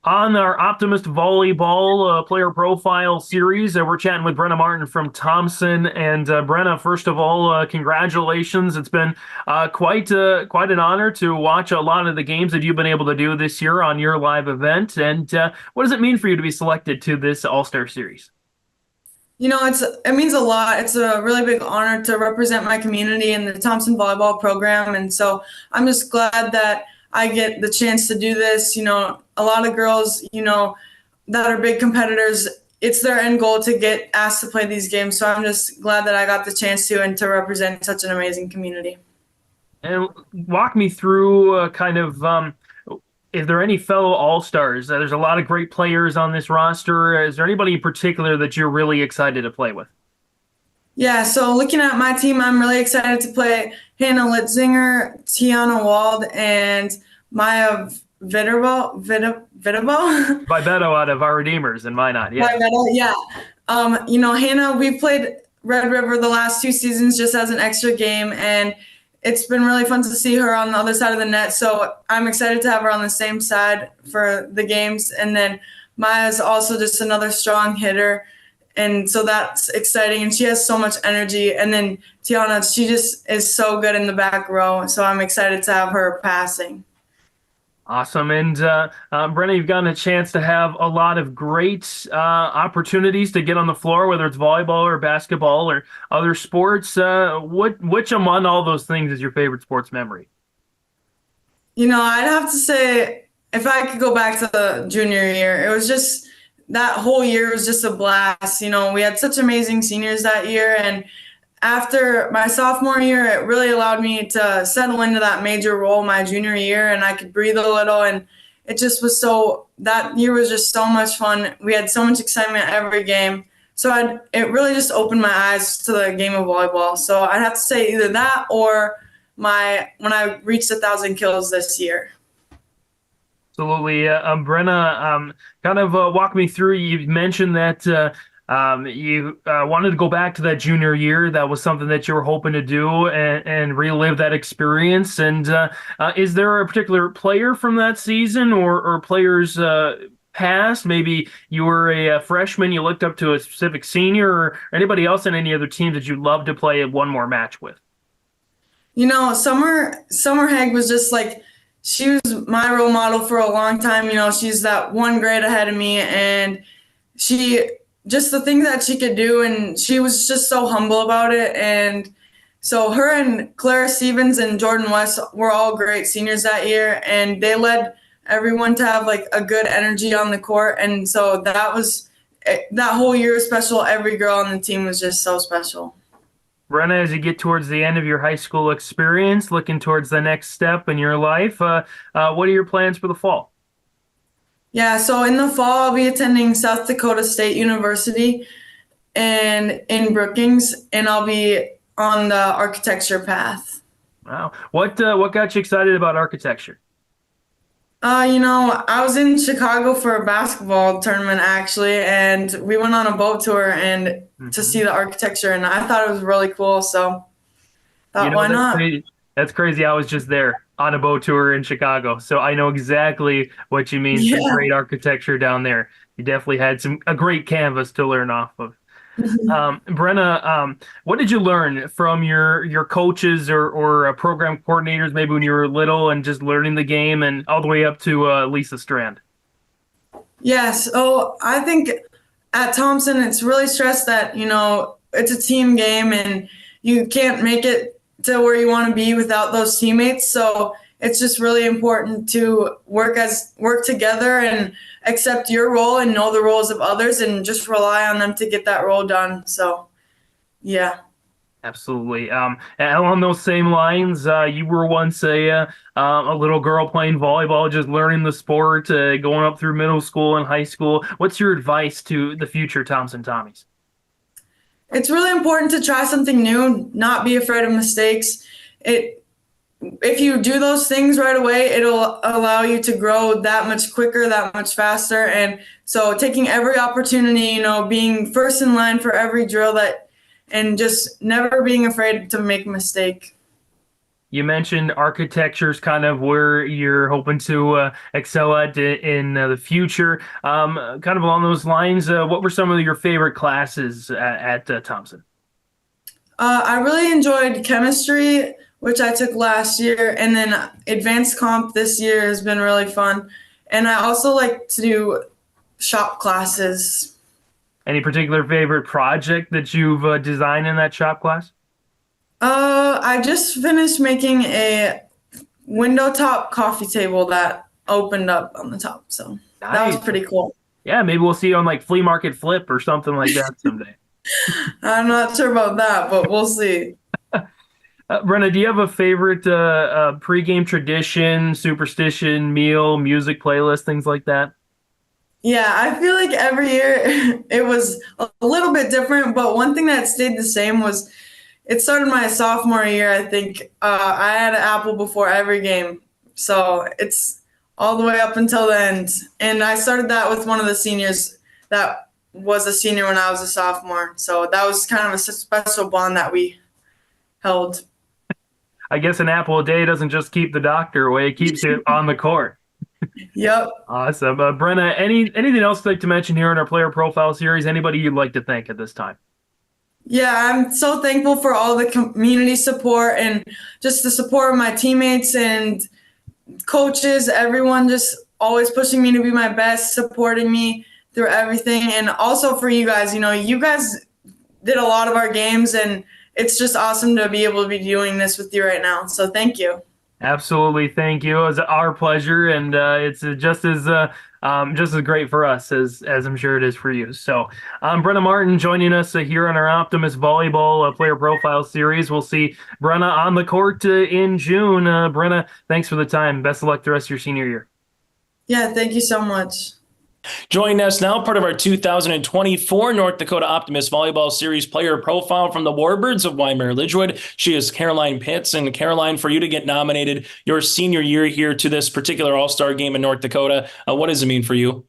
On our Optimist Volleyball player profile series, we're chatting with Brenna Martin from Thompson. And Brenna, first of all, congratulations. It's been quite an honor to watch a lot of the games that you've been able to do this year on your live event. And what does it mean for you to be selected to this All-Star Series? It means a lot. It's a really big honor to represent my community in the Thompson volleyball program, and so I'm just glad that I get the chance to do this. A lot of girls, that are big competitors, it's their end goal to get asked to play these games. So I'm just glad that I got the chance to and to represent such an amazing community. And walk me through if there are any fellow All-Stars. There's a lot of great players on this roster. Is there anybody in particular that you're really excited to play with? Yeah, so looking at my team, I'm really excited to play Hannah Litzinger, Tiana Wald, and Maya Vitabo. Vivetto out of our Redeemers and Minot, yeah. Vivetto, yeah. Hannah, we played Red River the last 2 seasons just as an extra game, and it's been really fun to see her on the other side of the net. So I'm excited to have her on the same side for the games. And then Maya's also just another strong hitter. And so that's exciting. And she has so much energy. And then Tiana, she just is so good in the back row. So I'm excited to have her passing. Awesome. And Brenna, you've gotten a chance to have a lot of great opportunities to get on the floor, whether it's volleyball or basketball or other sports. Which among all those things is your favorite sports memory? I'd have to say, if I could go back to the junior year, it was just that whole year was just a blast. We had such amazing seniors that year, and after my sophomore year, it really allowed me to settle into that major role my junior year, and I could breathe a little, and it just was that year was just so much fun. We had so much excitement every game. So it really just opened my eyes to the game of volleyball. So I'd have to say either that or when I reached 1,000 kills this year. Absolutely. Brenna, walk me through. You mentioned that you wanted to go back to that junior year. That was something that you were hoping to do and relive that experience. And is there a particular player from that season or players past? Maybe you were a freshman, you looked up to a specific senior, or anybody else in any other teams that you'd love to play one more match with? Summer Haig was just she was my role model for a long time. She's that one grade ahead of me, and just the things that she could do, and she was just so humble about it. And so her and Clara Stevens and Jordan West were all great seniors that year, and they led everyone to have a good energy on the court. And so that whole year was special. Every girl on the team was just so special. Brenna, as you get towards the end of your high school experience, looking towards the next step in your life, what are your plans for the fall? Yeah, so in the fall, I'll be attending South Dakota State University and in Brookings, and I'll be on the architecture path. Wow. What got you excited about architecture? I was in Chicago for a basketball tournament actually, and we went on a boat tour and to see the architecture, and I thought it was really cool. So thought, why not? That's crazy. I was just there on a boat tour in Chicago, so I know exactly what you mean. Yeah. Some great architecture down there. You definitely had a great canvas to learn off of. Brenna, what did you learn from your coaches or program coordinators, maybe when you were little and just learning the game, and all the way up to Lisa Strand? Yes. Oh, I think at Thompson, it's really stressed that, it's a team game and you can't make it to where you want to be without those teammates. So it's just really important to work together and accept your role and know the roles of others and just rely on them to get that role done. So, yeah. Absolutely. And along those same lines, you were once a little girl playing volleyball, just learning the sport, going up through middle school and high school. What's your advice to the future Thompson Tommies? It's really important to try something new, not be afraid of mistakes. If you do those things right away, it'll allow you to grow that much quicker, that much faster. And so taking every opportunity, being first in line for every drill and just never being afraid to make a mistake. You mentioned architecture is kind of where you're hoping to excel at in the future. Kind of along those lines, what were some of your favorite classes at Thompson? I really enjoyed chemistry, which I took last year, and then advanced comp this year has been really fun. And I also like to do shop classes. Any particular favorite project that you've designed in that shop class? I just finished making a window top coffee table that opened up on the top, so that was Nice. pretty cool. Yeah, maybe we'll see you on like Flea Market Flip or something like that someday. I'm not sure about that, but we'll see. Brenna, do you have a favorite pregame tradition, superstition, meal, music playlist, things like that? Yeah, I feel like every year it was a little bit different, but one thing that stayed the same was it started my sophomore year, I think. I had an apple before every game, so it's all the way up until the end. And I started that with one of the seniors that was a senior when I was a sophomore. So that was kind of a special bond that we held. I guess an apple a day doesn't just keep the doctor away, it keeps it on the court. Yep. Awesome. Brenna, anything else you'd like to mention here in our player profile series? Anybody you'd like to thank at this time? Yeah, I'm so thankful for all the community support and just the support of my teammates and coaches, everyone just always pushing me to be my best, supporting me through everything. And also for you guys, you guys did a lot of our games, and it's just awesome to be able to be doing this with you right now. So thank you. Absolutely, thank you. It was our pleasure, and it's just as great for us as I'm sure it is for you. So, Brenna Martin joining us here on our Optimist Volleyball Player Profile Series. We'll see Brenna on the court in June. Brenna, thanks for the time. Best of luck the rest of your senior year. Yeah, thank you so much. Joining us now, part of our 2024 North Dakota Optimist Volleyball Series player profile from the Warbirds of Wyndmere-Lidgerwood. She is Caroline Puetz. And Caroline, for you to get nominated your senior year here to this particular All-Star game in North Dakota, what does it mean for you?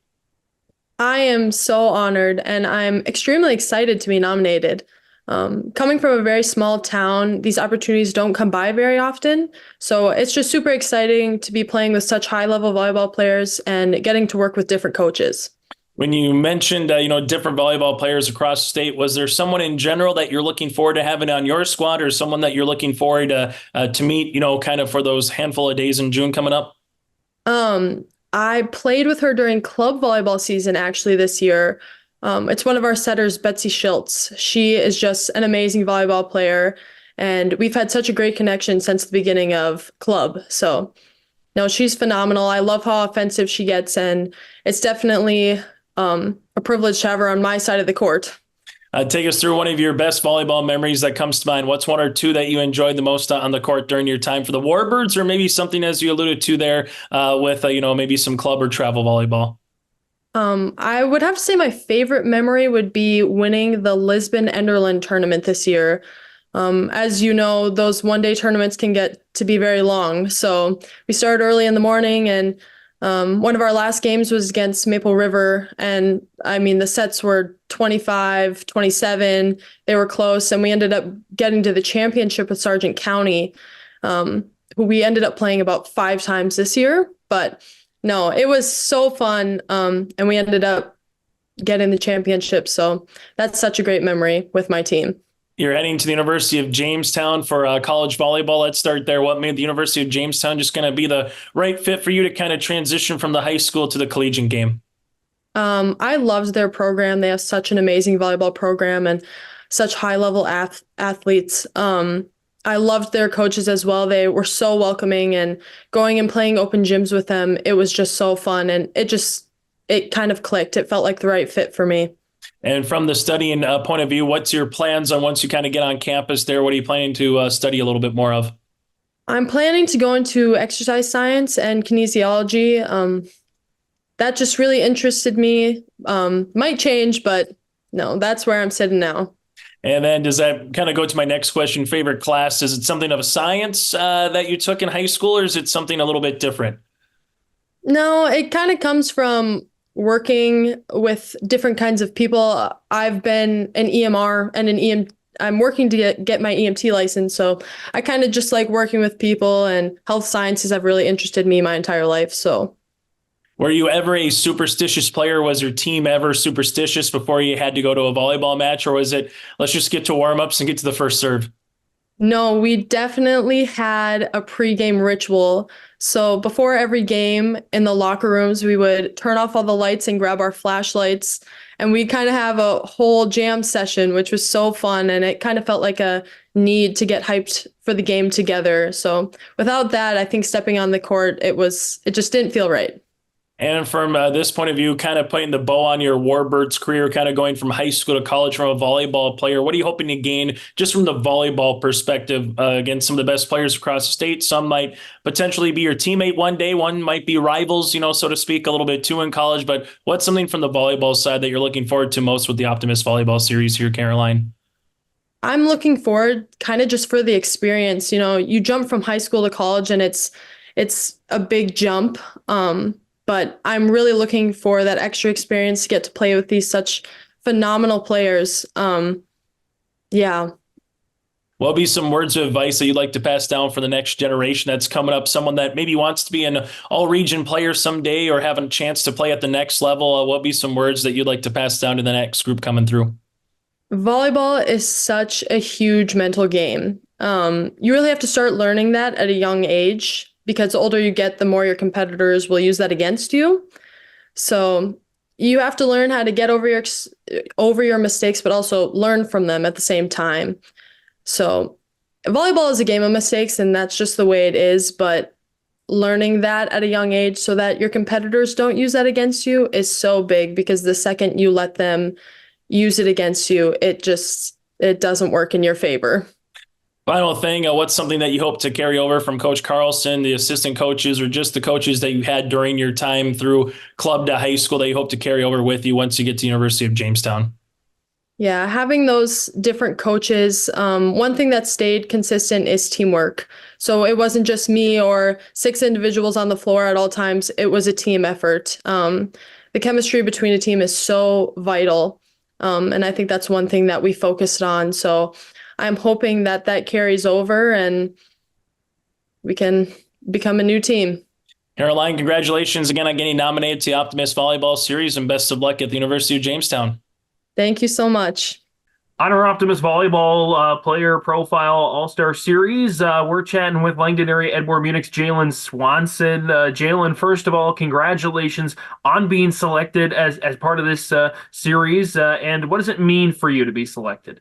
I am so honored, and I'm extremely excited to be nominated. Coming from a very small town, these opportunities don't come by very often. So it's just super exciting to be playing with such high-level volleyball players and getting to work with different coaches. When you mentioned, different volleyball players across the state, was there someone in general that you're looking forward to having on your squad, or someone that you're looking forward to meet, kind of for those handful of days in June coming up? I played with her during club volleyball season actually this year. It's one of our setters, Betsy Schultz. She is just an amazing volleyball player, and we've had such a great connection since the beginning of club. So, no, she's phenomenal. I love how offensive she gets, and it's definitely a privilege to have her on my side of the court. Take us through one of your best volleyball memories that comes to mind. What's one or two that you enjoyed the most on the court during your time for the Warbirds, or maybe something, as you alluded to there, with maybe some club or travel volleyball? I would have to say my favorite memory would be winning the Lisbon-Enderlin tournament this year. As you know, those one-day tournaments can get to be very long. So we started early in the morning, and one of our last games was against Maple River. And I mean, the sets were 25, 27. They were close, and we ended up getting to the championship with Sargent County, who we ended up playing about 5 times this year. But no, it was so fun, and we ended up getting the championship. So that's such a great memory with my team. You're heading to the University of Jamestown for college volleyball. Let's start there. What made the University of Jamestown just going to be the right fit for you to kind of transition from the high school to the collegiate game? I loved their program. They have such an amazing volleyball program and such high-level athletes. I loved their coaches as well. They were so welcoming, and going and playing open gyms with them, it was just so fun, and it kind of clicked. It felt like the right fit for me. And from the studying point of view, what's your plans on once you kind of get on campus there? What are you planning to study a little bit more of? I'm planning to go into exercise science and kinesiology. That just really interested me. Might change, but no, that's where I'm sitting now. And then does that kind of go to my next question, favorite class? Is it something of a science that you took in high school, or is it something a little bit different? No, it kind of comes from working with different kinds of people. I've been an EMR and an I'm working to get my EMT license. So I kind of just like working with people, and health sciences have really interested me my entire life. So. Were you ever a superstitious player? Was your team ever superstitious before you had to go to a volleyball match? Or was it, let's just get to warm-ups and get to the first serve? No, we definitely had a pregame ritual. So before every game in the locker rooms, we would turn off all the lights and grab our flashlights. And we kind of have a whole jam session, which was so fun. And it kind of felt like a need to get hyped for the game together. So without that, I think stepping on the court, it just didn't feel right. And from this point of view, kind of putting the bow on your Warbirds career, kind of going from high school to college from a volleyball player, what are you hoping to gain just from the volleyball perspective against some of the best players across the state? Some might potentially be your teammate one day. One might be rivals, so to speak, a little bit too in college. But what's something from the volleyball side that you're looking forward to most with the Optimist Volleyball series here, Caroline? I'm looking forward kind of just for the experience. You jump from high school to college, and it's a big jump. But I'm really looking for that extra experience to get to play with these such phenomenal players. Yeah. What would be some words of advice that you'd like to pass down for the next generation that's coming up? Someone that maybe wants to be an all-region player someday or have a chance to play at the next level. What would be some words that you'd like to pass down to the next group coming through? Volleyball is such a huge mental game. You really have to start learning that at a young age, because the older you get, the more your competitors will use that against you. So you have to learn how to get over your mistakes, but also learn from them at the same time. So volleyball is a game of mistakes, and that's just the way it is. But learning that at a young age so that your competitors don't use that against you is so big, because the second you let them use it against you, it doesn't work in your favor. Final thing, what's something that you hope to carry over from Coach Carlson, the assistant coaches, or just the coaches that you had during your time through club to high school that you hope to carry over with you once you get to University of Jamestown? Yeah, having those different coaches. One thing that stayed consistent is teamwork. So it wasn't just me or 6 individuals on the floor at all times. It was a team effort. The chemistry between a team is so vital. And I think that's one thing that we focused on. So I'm hoping that carries over and we can become a new team. Caroline, congratulations again on getting nominated to the Optimist Volleyball Series, and best of luck at the University of Jamestown. Thank you so much. On our Optimist Volleyball Player Profile All-Star Series, we're chatting with Langdon area Edmore Munich's Jalynn Swanson. Jalynn, first of all, congratulations on being selected as part of this series. And what does it mean for you to be selected?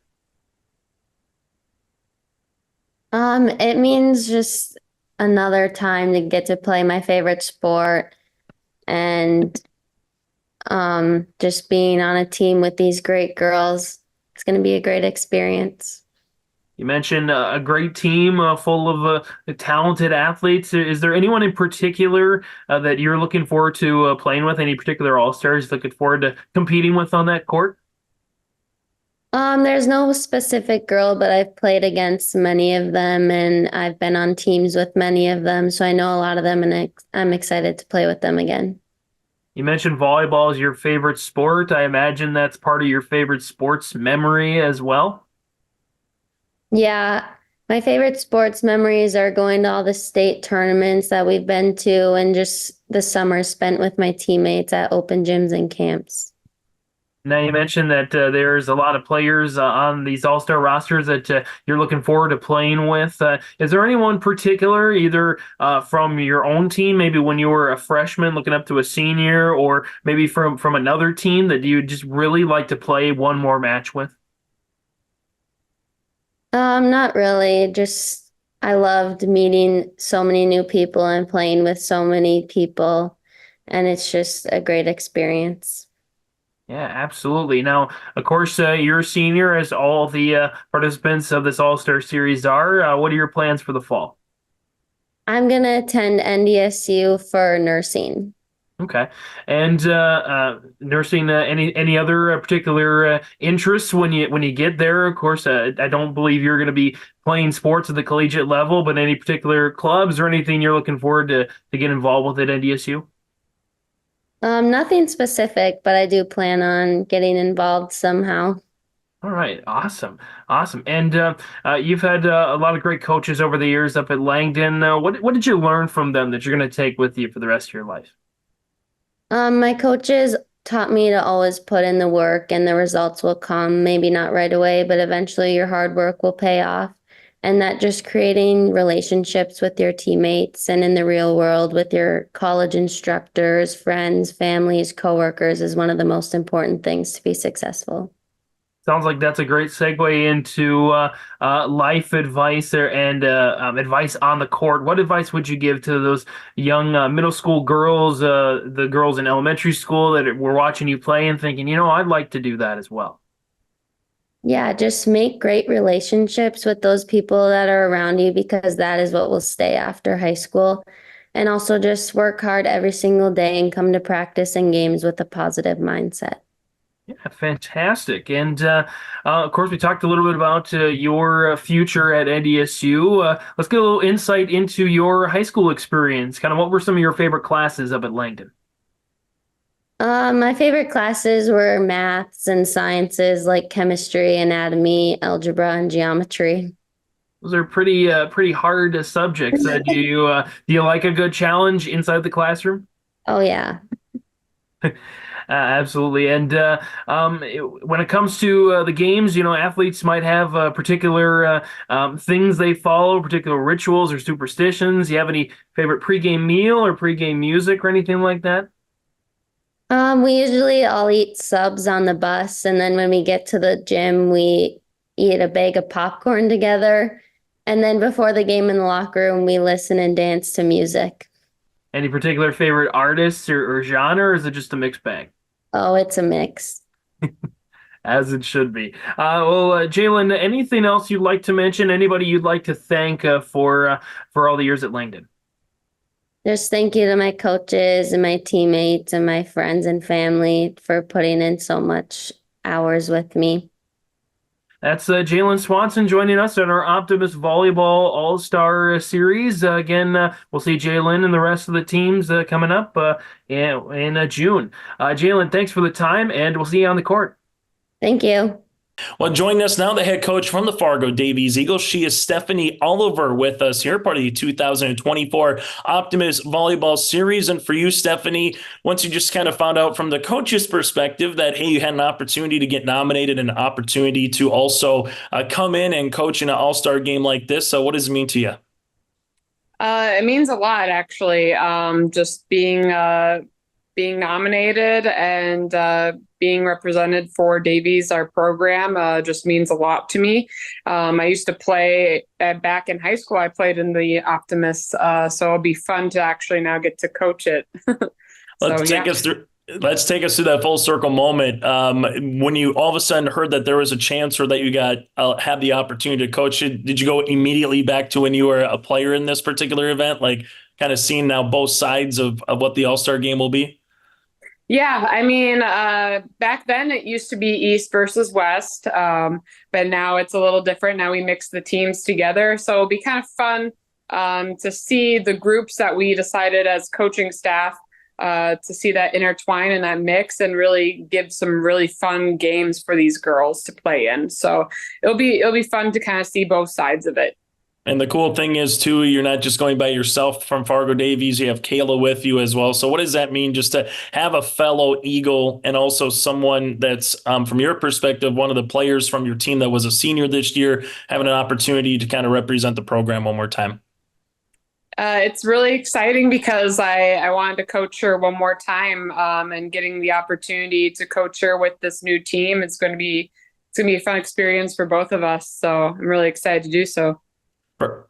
It means just another time to get to play my favorite sport, and just being on a team with these great girls. It's going to be a great experience. You mentioned a great team full of talented athletes. Is there anyone in particular that you're looking forward to playing with? Any particular All-Stars looking forward to competing with on that court? There's no specific girl, but I've played against many of them, and I've been on teams with many of them, so I know a lot of them, and I'm excited to play with them again. You mentioned volleyball is your favorite sport. I imagine that's part of your favorite sports memory as well. Yeah, my favorite sports memories are going to all the state tournaments that we've been to, and just the summer spent with my teammates at open gyms and camps. Now, you mentioned that there's a lot of players on these all-star rosters that you're looking forward to playing with. Is there anyone particular, either from your own team, maybe when you were a freshman looking up to a senior, or maybe from another team that you just really like to play one more match with? Not really. Just I loved meeting so many new people and playing with so many people, and it's just a great experience. Yeah, absolutely. Now, of course, you're a senior, as all the participants of this All-Star Series are. What are your plans for the fall? I'm going to attend NDSU for nursing. Okay. And nursing, any other particular interests when you get there? Of course, I don't believe you're going to be playing sports at the collegiate level, but any particular clubs or anything you're looking forward to get involved with at NDSU? Nothing specific, but I do plan on getting involved somehow. All right, awesome, awesome. And you've had a lot of great coaches over the years up at Langdon. What did you learn from them that you're going to take with you for the rest of your life? My coaches taught me to always put in the work and the results will come, maybe not right away, but eventually your hard work will pay off. And that just creating relationships with your teammates and in the real world with your college instructors, friends, families, coworkers is one of the most important things to be successful. Sounds like that's a great segue into life advice there and advice on the court. What advice would you give to those young middle school girls, the girls in elementary school that were watching you play and thinking, I'd like to do that as well? Yeah, just make great relationships with those people that are around you because that is what will stay after high school. And also just work hard every single day and come to practice and games with a positive mindset. Yeah, fantastic. And of course, we talked a little bit about your future at NDSU. Let's get a little insight into your high school experience. Kind of what were some of your favorite classes up at Langdon? My favorite classes were maths and sciences like chemistry, anatomy, algebra, and geometry. Those are pretty hard subjects. Do you like a good challenge inside the classroom? Oh, yeah. Absolutely. And when it comes to the games, athletes might have particular things they follow, particular rituals or superstitions. You have any favorite pregame meal or pregame music or anything like that? We usually all eat subs on the bus, and then when we get to the gym, we eat a bag of popcorn together. And then before the game in the locker room, we listen and dance to music. Any particular favorite artists or genre, or is it just a mixed bag? Oh, it's a mix. As it should be. Jalynn, anything else you'd like to mention? Anybody you'd like to thank for all the years at Langdon? Just thank you to my coaches and my teammates and my friends and family for putting in so much hours with me. That's Jalynn Swanson joining us on our Optimist Volleyball All-Star Series. Again, we'll see Jalynn and the rest of the teams coming up in June. Jalynn, thanks for the time, and we'll see you on the court. Thank you. Well, joining us now, the head coach from the Fargo Davies Eagles. She is Stephanie Oliver with us here, part of the 2024 Optimist Volleyball Series. And for you, Stephanie, once you just kind of found out from the coach's perspective that, hey, you had an opportunity to get nominated and an opportunity to also come in and coach in an all-star game like this. So what does it mean to you? It means a lot, actually. Just being nominated and being represented for Davies, our program, just means a lot to me. I used to play back in high school. I played in the Optimists, so it'll be fun to actually now get to coach it. Let's take us through that full circle moment. When you all of a sudden heard that there was a chance or that you had the opportunity to coach it, did you go immediately back to when you were a player in this particular event? Like kind of seeing now both sides of what the All-Star game will be? Yeah, I mean, back then it used to be East versus West, but now it's a little different. Now we mix the teams together. So it'll be kind of fun to see the groups that we decided as coaching staff to see that intertwine and that mix and really give some really fun games for these girls to play in. So it'll be fun to kind of see both sides of it. And the cool thing is, too, you're not just going by yourself from Fargo Davies. You have Kayla with you as well. So what does that mean just to have a fellow Eagle and also someone that's, from your perspective, one of the players from your team that was a senior this year, having an opportunity to kind of represent the program one more time? It's really exciting because I wanted to coach her one more time, and getting the opportunity to coach her with this new team, it's going to be a fun experience for both of us. So I'm really excited to do so.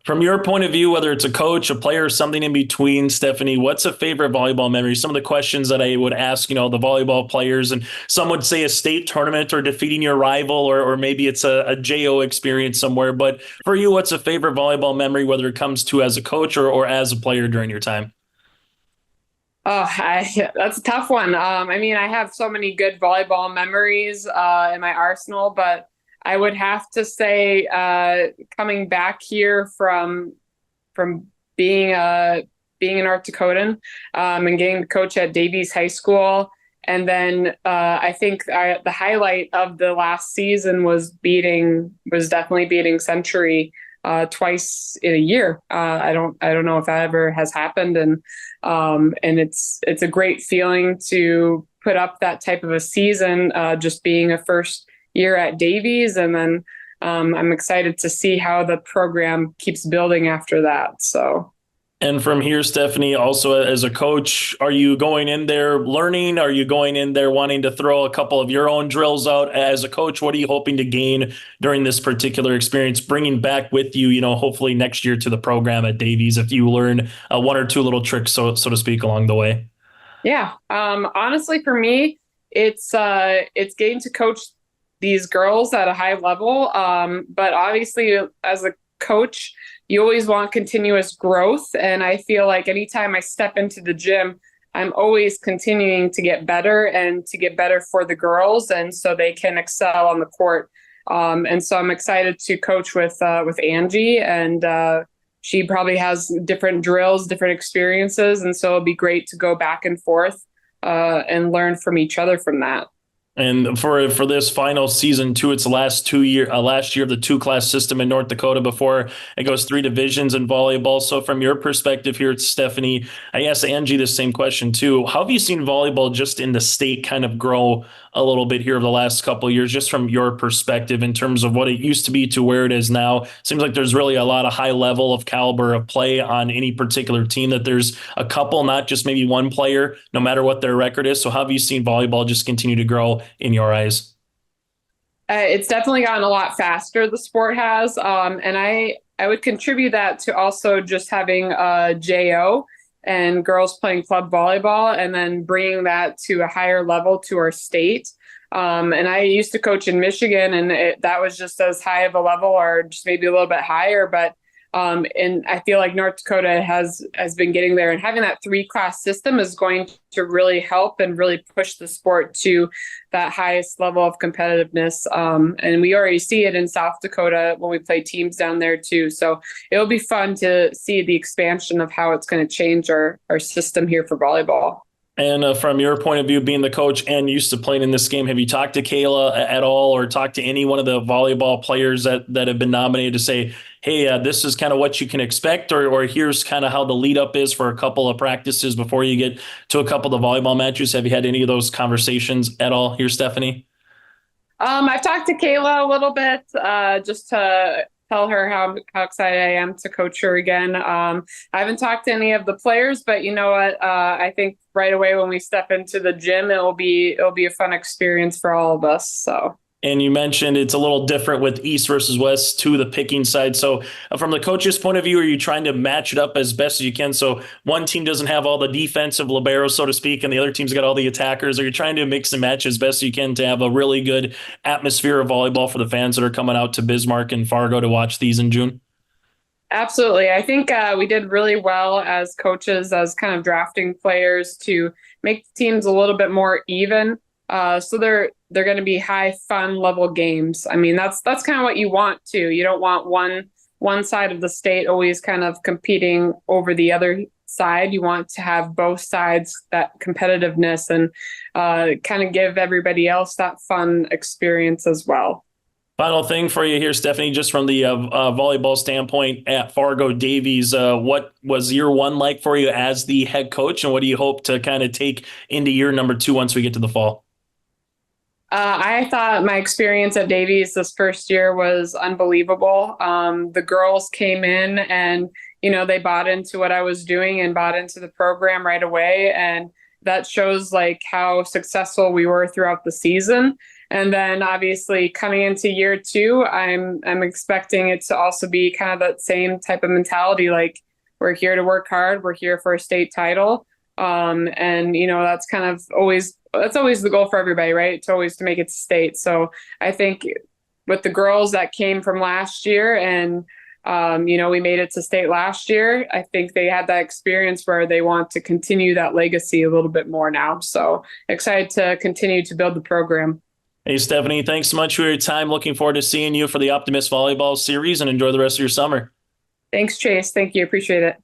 From your point of view, whether it's a coach, a player, something in between, Stephanie, what's a favorite volleyball memory? Some of the questions that I would ask, the volleyball players, and some would say a state tournament or defeating your rival, or maybe it's a JO experience somewhere. But for you, what's a favorite volleyball memory, whether it comes to as a coach or as a player during your time? Oh, that's a tough one. I mean, I have so many good volleyball memories in my arsenal, but I would have to say coming back here from being a North Dakotan and getting to coach at Davies High School And then I think the highlight of the last season was definitely beating Century twice in a year. I don't know if that ever has happened, and it's a great feeling to put up that type of a season, just being a first year at Davies, and then I'm excited to see how the program keeps building after that. So. And from here, Stephanie, also as a coach, are you going in there learning? Are you going in there wanting to throw a couple of your own drills out? As a coach, what are you hoping to gain during this particular experience, bringing back with you, hopefully next year to the program at Davies, if you learn one or two little tricks, so to speak, along the way? Yeah. Honestly, for me, it's getting to coach these girls at a high level. But obviously, as a coach, you always want continuous growth. And I feel like anytime I step into the gym, I'm always continuing to get better and to get better for the girls, and so they can excel on the court. And so I'm excited to coach with Angie, and she probably has different drills, different experiences. And so it'll be great to go back and forth and learn from each other from that. And for this final season too, it's the last year of the 2-class system in North Dakota before it goes 3 divisions in volleyball. So from your perspective here, Stephanie, I asked Angie the same question too. How have you seen volleyball just in the state kind of grow a little bit here over the last couple of years, just from your perspective in terms of what it used to be to where it is now? Seems like there's really a lot of high level of caliber of play on any particular team, that there's a couple, not just maybe one player, no matter what their record is. So how have you seen volleyball just continue to grow in your eyes? It's definitely gotten a lot faster, the sport has. And I would contribute that to also just having JO and girls playing club volleyball, and then bringing that to a higher level to our state. And I used to coach in Michigan, and that was just as high of a level, or just maybe a little bit higher. But and I feel like North Dakota has been getting there, and having that 3-class system is going to really help and really push the sport to that highest level of competitiveness. And we already see it in South Dakota when we play teams down there too. So it'll be fun to see the expansion of how it's going to change our system here for volleyball. And from your point of view, being the coach and used to playing in this game, have you talked to Kayla at all, or talked to any one of the volleyball players that have been nominated to say, hey, this is kind of what you can expect, or here's kind of how the lead up is for a couple of practices before you get to a couple of the volleyball matches? Have you had any of those conversations at all here, Stephanie? I've talked to Kayla a little bit, just to tell her how excited I am to coach her again. I haven't talked to any of the players, but you know what? I think right away when we step into the gym, it'll be a fun experience for all of us. So. And you mentioned it's a little different with East versus West to the picking side. So from the coach's point of view, are you trying to match it up as best as you can? So one team doesn't have all the defensive liberos, so to speak, and the other team's got all the attackers. Are you trying to mix and match as best as you can to have a really good atmosphere of volleyball for the fans that are coming out to Bismarck and Fargo to watch these in June? Absolutely. I think we did really well as coaches, as kind of drafting players to make the teams a little bit more even. So they're going to be high fun level games. I mean, that's kind of what you want too. You don't want one side of the state always kind of competing over the other side. You want to have both sides, that competitiveness, and kind of give everybody else that fun experience as well. Final thing for you here, Stephanie, just from the volleyball standpoint at Fargo Davies, what was year one like for you as the head coach, and what do you hope to kind of take into year number 2 once we get to the fall? I thought my experience at Davies this first year was unbelievable. The girls came in and, they bought into what I was doing and bought into the program right away. And that shows like how successful we were throughout the season. And then obviously coming into year 2, I'm expecting it to also be kind of that same type of mentality. Like, we're here to work hard. We're here for a state title. And that's kind of always the goal for everybody, right? It's always to make it to state. So I think with the girls that came from last year and, we made it to state last year, I think they had that experience where they want to continue that legacy a little bit more now. So excited to continue to build the program. Hey, Stephanie, thanks so much for your time. Looking forward to seeing you for the Optimist Volleyball series, and enjoy the rest of your summer. Thanks, Chase. Thank you. Appreciate it.